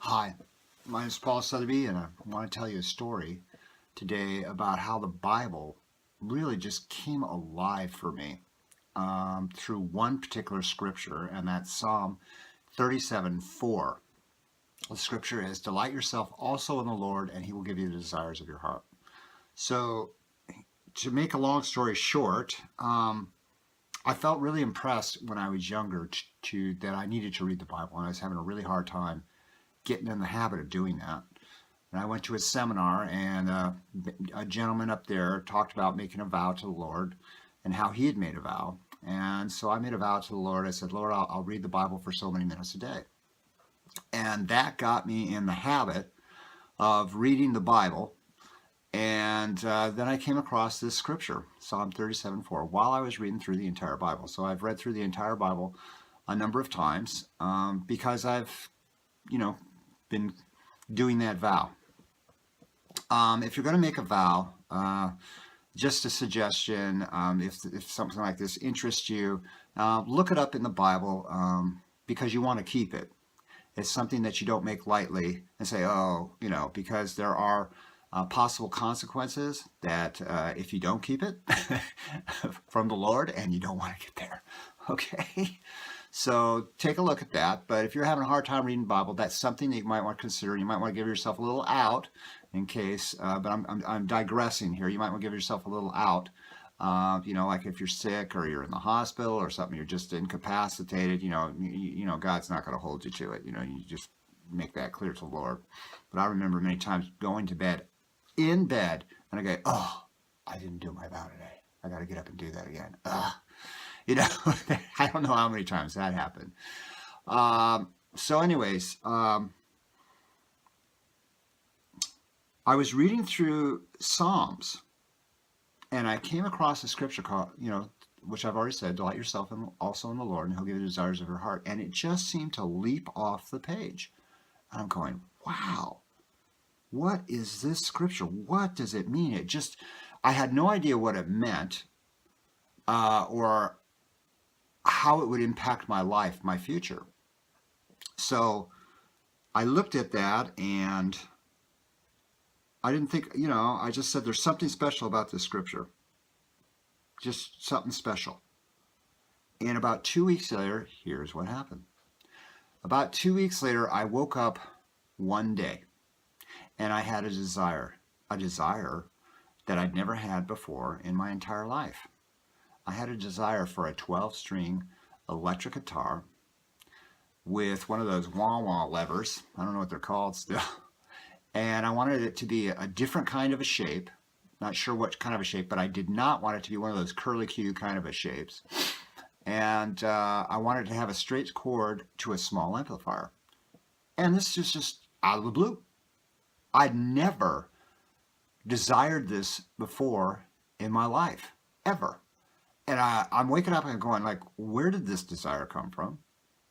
Hi, my name is Paul Sotheby, and I want to tell you a story today about how the Bible really just came alive for me through one particular scripture, and that's Psalm 37:4. The scripture is, "Delight yourself also in the Lord, and he will give you the desires of your heart." So, to make a long story short, I felt really impressed when I was younger that I needed to read the Bible, and I was having a really hard time getting in the habit of doing that. And I went to a seminar, and a gentleman up there talked about making a vow to the Lord and how he had made a vow. And so I made a vow to the Lord. I said, "Lord, I'll read the Bible for so many minutes a day." And that got me in the habit of reading the Bible. And then I came across this scripture, Psalm 37:4, while I was reading through the entire Bible. So I've read through the entire Bible a number of times because I've, been doing that vow. If you're going to make a vow, just a suggestion, if something like this interests you, look it up in the Bible because you want to keep it. It's something that you don't make lightly and say, because there are possible consequences that if you don't keep it from the Lord, and you don't want to get there. Okay? So take a look at that. But if you're having a hard time reading the Bible, that's something that you might want to consider. You might want to give yourself a little out in case, but I'm digressing here. You might want to give yourself a little out. Like if you're sick or you're in the hospital or something, you're just incapacitated, God's not going to hold you to it. You just make that clear to the Lord. But I remember many times going to bed, in bed, and I go, I didn't do my vow today. I got to get up and do that again. I don't know how many times that happened. So anyways, I was reading through Psalms, and I came across a scripture called, which I've already said, "Delight yourself also in the Lord, and he'll give you the desires of your heart." And it just seemed to leap off the page. And I'm going, wow, what is this scripture? What does it mean? I had no idea what it meant or how it would impact my life, my future. So I looked at that, and I didn't think, I just said there's something special about this scripture. Just something special. And about 2 weeks later, here's what happened. About 2 weeks later, I woke up one day, and I had a desire that I'd never had before in my entire life. I had a desire for a 12-string electric guitar with one of those wah-wah levers. I don't know what they're called still. And I wanted it to be a different kind of a shape. Not sure what kind of a shape, but I did not want it to be one of those curlicue kind of a shapes. And I wanted to have a straight cord to a small amplifier. And this is just out of the blue. I'd never desired this before in my life, ever. And I'm waking up and going like, where did this desire come from?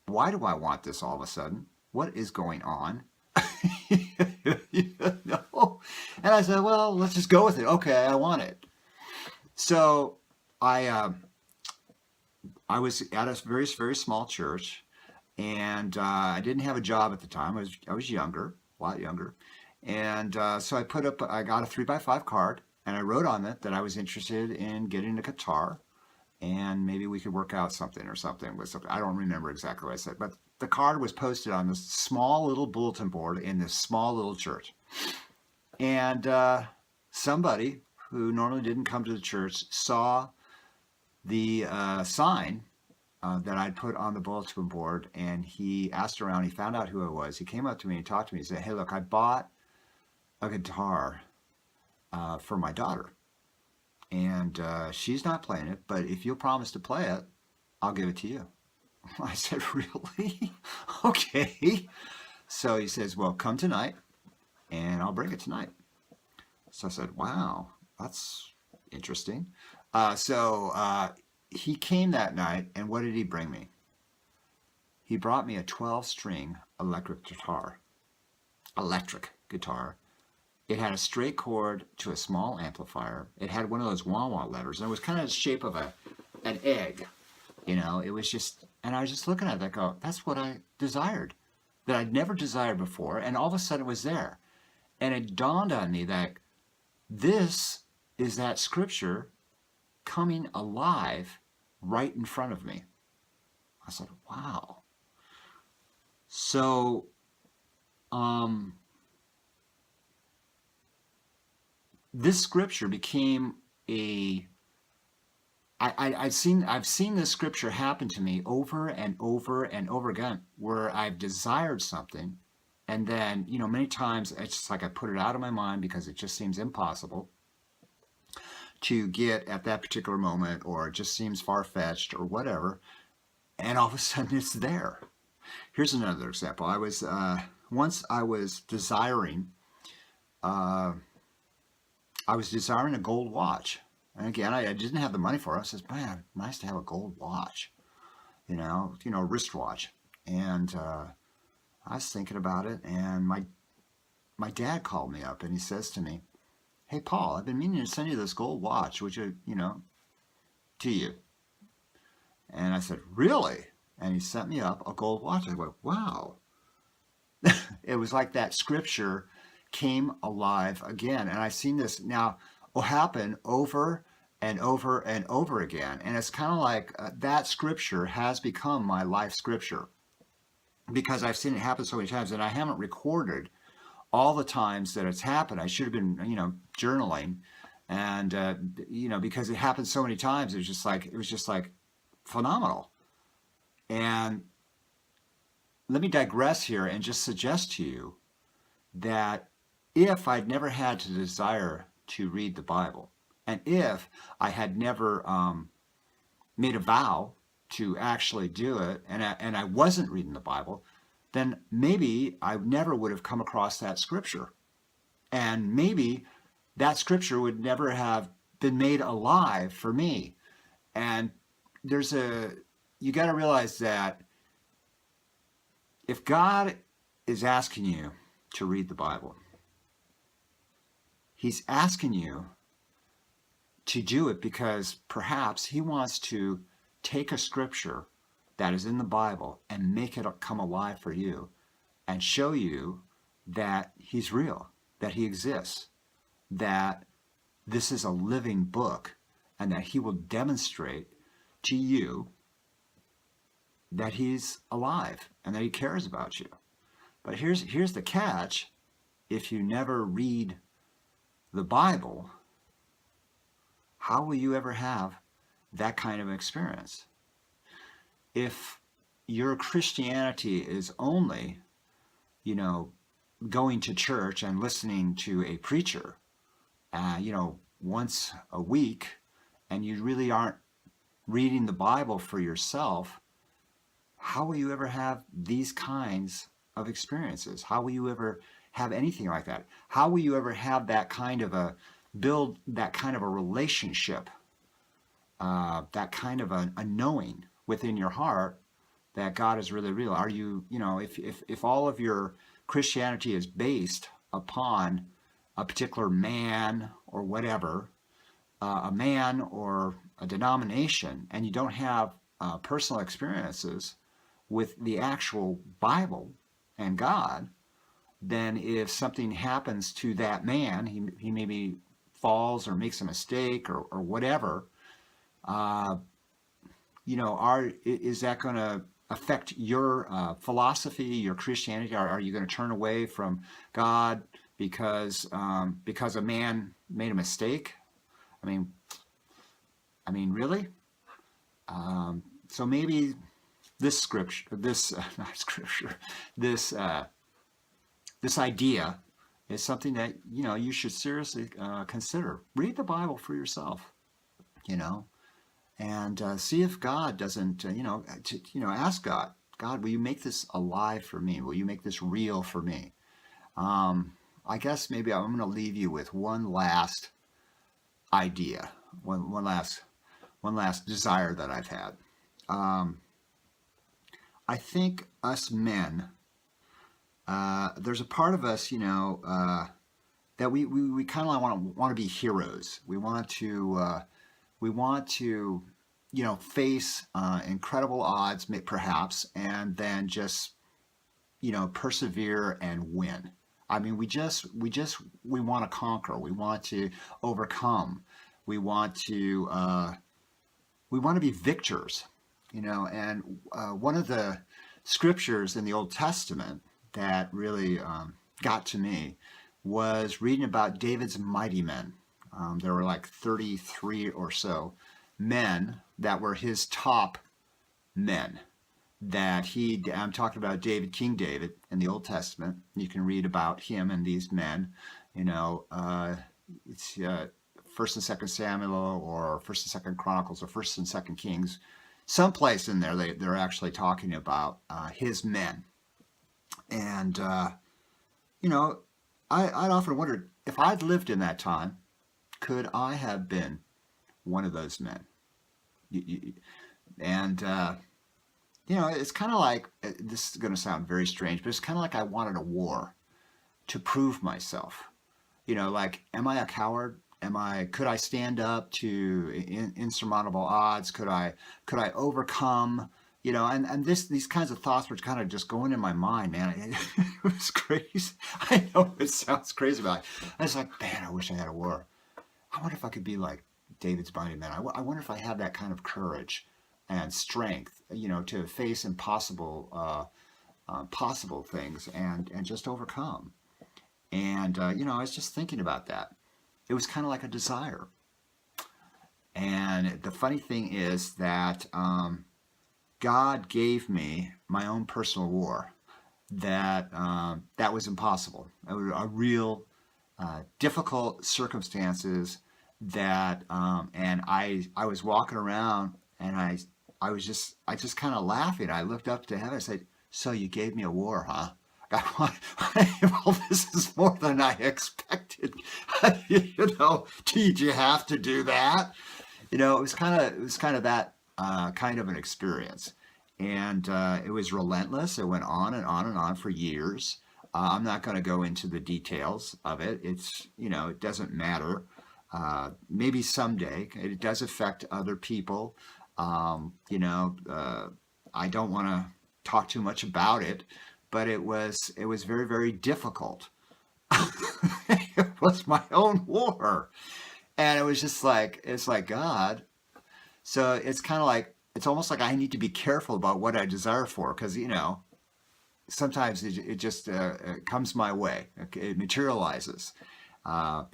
Why do I want this all of a sudden? What is going on? And I said, well, let's just go with it. Okay, I want it. So I was at a very, very small church, and I didn't have a job at the time. I was younger, a lot younger. And so I got a 3x5 card, and I wrote on it that I was interested in getting a guitar, and maybe we could work out something with something. I don't remember exactly what I said, but the card was posted on this small little bulletin board in this small little church. And somebody who normally didn't come to the church saw the sign that I'd put on the bulletin board, and he asked around. He found out who I was. He came up to me and talked to me. He said, "Hey, look, I bought a guitar for my daughter, and she's not playing it, but if you'll promise to play it, I'll give it to you." I said, "Really? Okay." So he says, "Well, come tonight, and I'll bring it tonight." So I said, "Wow, that's interesting." So he came that night, and what did he bring me? He brought me a 12-string electric guitar. It had a straight cord to a small amplifier. It had one of those wah-wah levers, and it was kind of the shape of an egg. It was just, and I was just looking at it, I go, that's what I desired. that I'd never desired before, and all of a sudden it was there. And it dawned on me that this is that scripture coming alive right in front of me. I said, wow. So, this scripture became I've seen this scripture happen to me over and over and over again, where I've desired something, and then many times it's just like I put it out of my mind because it just seems impossible to get at that particular moment, or it just seems far-fetched or whatever, and all of a sudden it's there. Here's another example. I was once I was desiring a gold watch. And again, I didn't have the money for it. I said, man, nice to have a gold watch, a wristwatch. And I was thinking about it, and my dad called me up, and he says to me, hey, Paul, I've been meaning to send you this gold watch, would you, to you. And I said, really? And he sent me up a gold watch. I went, wow. It was like that scripture came alive again. And I've seen this now happen over and over and over again. And it's kind of like that scripture has become my life scripture, because I've seen it happen so many times, and I haven't recorded all the times that it's happened. I should have been, journaling, and because it happened so many times, it was just like phenomenal. And let me digress here and just suggest to you that if I'd never had to desire to read the Bible, and if I had never made a vow to actually do it, and I wasn't reading the Bible, then maybe I never would have come across that scripture. And maybe that scripture would never have been made alive for me. And you got to realize that if God is asking you to read the Bible, he's asking you to do it because perhaps he wants to take a scripture that is in the Bible and make it come alive for you, and show you that he's real, that he exists, that this is a living book, and that he will demonstrate to you that he's alive and that he cares about you. But here's the catch. If you never read the Bible, how will you ever have that kind of experience? If your Christianity is only, going to church and listening to a preacher, once a week, and you really aren't reading the Bible for yourself, how will you ever have these kinds of experiences? How will you ever have anything like that? How will you ever have build that kind of a relationship, that kind of a knowing within your heart that God is really real? Are you, if all of your Christianity is based upon a particular man or whatever, a man or a denomination, and you don't have personal experiences with the actual Bible and God, then if something happens to that man, he maybe falls or makes a mistake or whatever, is that going to affect your philosophy, your Christianity? Are you going to turn away from God because a man made a mistake? I mean, really? So maybe this this idea is something that you should seriously consider. Read the Bible for yourself, and see if God doesn't, ask God, will you make this alive for me? Will you make this real for me? I guess maybe I'm going to leave you with one last idea, one last desire that I've had. I think us men, there's a part of us, that we kind of want to be heroes. We want to face incredible odds, perhaps, and then just persevere and win. I mean, we want to conquer. We want to overcome. We want to be victors. And one of the scriptures in the Old Testament that really got to me was reading about David's mighty men. There were like 33 or so men that were his top men I'm talking about King David in the Old Testament. You can read about him and these men. It's First and Second Samuel, or First and Second Chronicles, or First and Second Kings. Someplace in there, they're actually talking about his men. And I'd often wondered, if I'd lived in that time, could I have been one of those men? And it's kind of like, this is going to sound very strange, but it's kind of like I wanted a war to prove myself. Like, am I a coward? Could I stand up to insurmountable odds? Could I overcome? These kinds of thoughts were kind of just going in my mind, man. It was crazy. I know it sounds crazy, but I was like, man, I wish I had a war. I wonder if I could be like David's mighty men. I wonder if I have that kind of courage and strength, to face impossible, possible things and just overcome. And I was just thinking about that. It was kind of like a desire. And the funny thing is that God gave me my own personal war that was impossible. It was a real difficult circumstances that, and I was walking around, and I just kind of laughing. I looked up to heaven. I said, "So you gave me a war, huh?" Well, this is more than I expected. Did you have to do that? It was kind of that kind of an experience, and it was relentless. It went on and on and on for years. I'm not going to go into the details of it. It's it doesn't matter. Maybe someday it does affect other people. I don't want to talk too much about it, but it was very, very difficult. It was my own war, and it was just like, it's like, God. So it's kind of like, it's almost like I need to be careful about what I desire for, because sometimes it just comes my way. It materializes,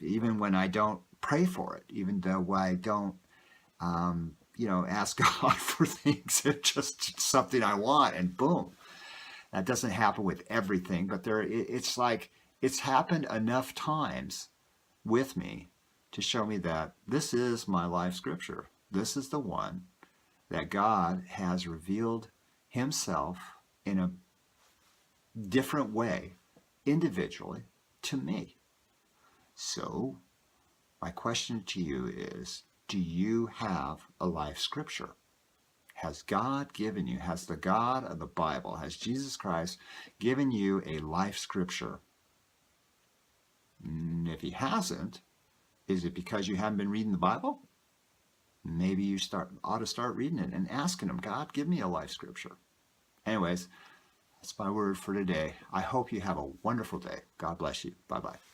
even when I don't pray for it, even though I don't ask God for things. It's just something I want, and boom. That doesn't happen with everything, but it's like, it's happened enough times with me to show me that this is my life scripture. This is the one that God has revealed himself in a different way, individually, to me. So, my question to you is, do you have a life scripture? Has God given you, has the God of the Bible, has Jesus Christ given you a life scripture? If he hasn't, is it because you haven't been reading the Bible? Maybe you ought to start reading it and asking him, God, give me a life scripture. Anyways, that's my word for today. I hope you have a wonderful day. God bless you. Bye-bye.